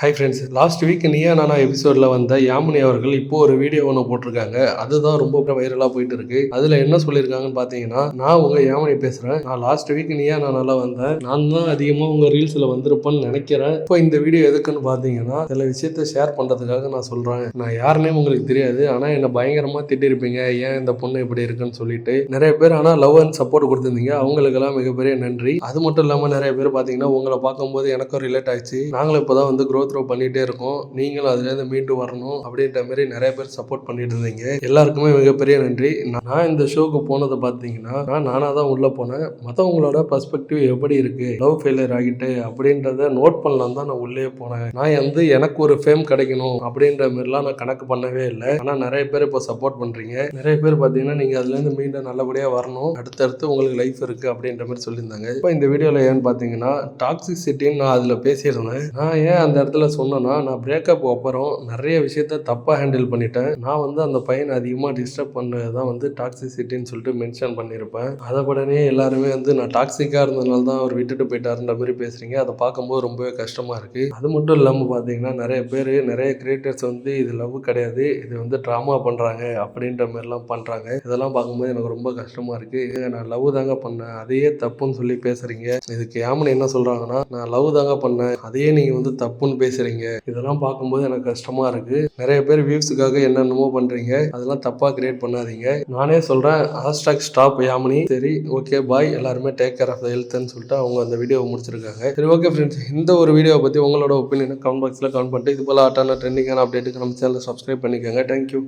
Hi friends, last week Neeya Naana எபிசோட்ல வந்த யாமினி அவர்கள் இப்போ ஒரு வீடியோ ஒன்று போட்டிருக்காங்க. அதுதான் ரொம்ப வைரலாக போயிட்டு இருக்கு. அதுல என்ன சொல்லியிருக்காங்கன்னு பார்த்தீங்கன்னா, நான் உங்க யாமினி பேசுறேன். நான் லாஸ்ட் வீக் நீயா நானால வந்தேன். நான் தான் அதிகமாக உங்க ரீல்ஸ்ல வந்திருப்பேன்னு நினைக்கிறேன். இப்போ இந்த வீடியோ எதுக்குன்னு பார்த்தீங்கன்னா, சில விஷயத்த ஷேர் பண்றதுக்காக நான் சொல்றேன். நான் யாருன்னே உங்களுக்கு தெரியாது, ஆனா என்ன பயங்கரமா திட்டிருப்பீங்க. ஏன் இந்த பொண்ணு இப்படி இருக்குன்னு சொல்லிட்டு நிறைய பேர் ஆனா லவ் அண்ட் சப்போர்ட் கொடுத்துருந்தீங்க. அவங்களுக்கெல்லாம் மிகப்பெரிய நன்றி. அது மட்டும் இல்லாமல் நிறைய பேர் பார்த்தீங்கன்னா உங்களை பார்க்கும்போது எனக்கும் ரிலேட் ஆயிடுச்சு. நாங்களும் இப்போதான் வந்து க்ரோத் பண்ணிட்டே இருக்கோம், நீங்களும் அதுலேருந்து மீண்டு வரணும் அப்படின்ற மாதிரி நிறைய பேர் சப்போர்ட் பண்ணிட்டு இருந்தீங்க. எல்லாருக்குமே மிகப்பெரிய நன்றி. நான் இந்த ஷோக்கு போனதை பார்த்தீங்கன்னா, நானாக தான் உள்ள போனேன். மற்றவங்களோட பர்ஸ்பெக்டிவ் எப்படி இருக்கு, லவ் ஃபெயிலியர் ஆகிட்டு அப்படின்றத நோட் பண்ணலாம் தான் நான் உள்ளே போனேன். நான் வந்து எனக்கு ஒரு ஃபேம் கிடைக்கணும் அப்படின்ற மாதிரிலாம் நான் கணக்கு பண்ணவே இல்லை. ஆனால் நிறைய பேர் இப்போ சப்போர்ட் பண்றீங்க. நிறைய பேர் பார்த்தீங்கன்னா நீங்க அதுலேருந்து மீண்டும் நல்லபடியாக வரணும், அடுத்தடுத்து உங்களுக்கு லைஃப் இருக்கு அப்படின்ற மாதிரி சொல்லியிருந்தாங்க. இப்போ இந்த வீடியோவில் ஏன்னு பார்த்தீங்கன்னா, டாக்ஸிசிட்டின்னு நான் அதில் பேசியிருந்தேன். நான் ஏன் அந்த இடத்துல சொன்னேன்னா, நான் பிரேக்கப் அப்புறம் நிறைய விஷயத்த தப்பாக ஹேண்டில் பண்ணிட்டேன். நான் வந்து அந்த பையனை அதிகமாக டிஸ்டர்ப் பண்ணது தான் வந்து டாக்ஸிசிட்டின்னு சொல்லிட்டு மென்ஷன் பண்ணியிருப்பேன். அதை உடனே எல்லாருமே வந்து நான் டாக்ஸிக்காக இருந்ததுனால தான் அவர் விட்டுட்டு போயிட்டாருன்ற மாதிரி பேசுறீங்க. அதை பார்க்கும்போது ரொம்பவே கஷ்டமா இருக்கு. அது மட்டும் இல்லாமல் பார்த்தீங்கன்னா, நிறைய பேர் நிறைய கிரியேட்டர்ஸ் வந்து இது லவ் கிடையாது, இது வந்து ட்ராமா பண்ணுறாங்க அப்படின்ற மாதிரிலாம் பண்ணுறாங்க. இதெல்லாம் பார்க்கும்போது எனக்கு ரொம்ப கஷ்டமா இருக்கு. நான் லவ் தாங்க பண்ணேன், அதையே தப்புன்னு சொல்லி பேசுறீங்க. இதுக்கு யாமன் என்ன சொல்றாங்கன்னா, நான் லவ் தாங்க பண்ணேன், அதையே நீங்க வந்து தப்புன்னு பேசுறீங்க. இதெல்லாம் பார்க்கும்போது எனக்கு கஷ்டமா இருக்கு. நிறைய பேர் வியூஸுக்காக என்னென்னமோ பண்றீங்க, அதெல்லாம் தப்பா கிரியேட் பண்ணாதீங்க. நானே சொல்றேன், #ஸ்டாப் யாமினி. சரி, ஓகே, பாய். எல்லாருமே டேக் கேர் ஆஃப் த ஹெல்த்ன்னு சொல்லிட்டு அவங்க அந்த வீடியோவை முடிச்சிருக்காங்க. சரி, ஓகே ஃப்ரெண்ட்ஸ், இந்த ஒரு வீடியோவை பற்றி உங்களோட ஒப்பீனியனை கமெண்ட் பாக்ஸில் கமெண்ட் பண்ணிட்டு இது போல ட்ரெண்டிங்கான அப்டேட்டுக்கு நம்ம சேனலை சப்ஸ்கிரைப் பண்ணிக்கோங்க. தேங்க்யூ.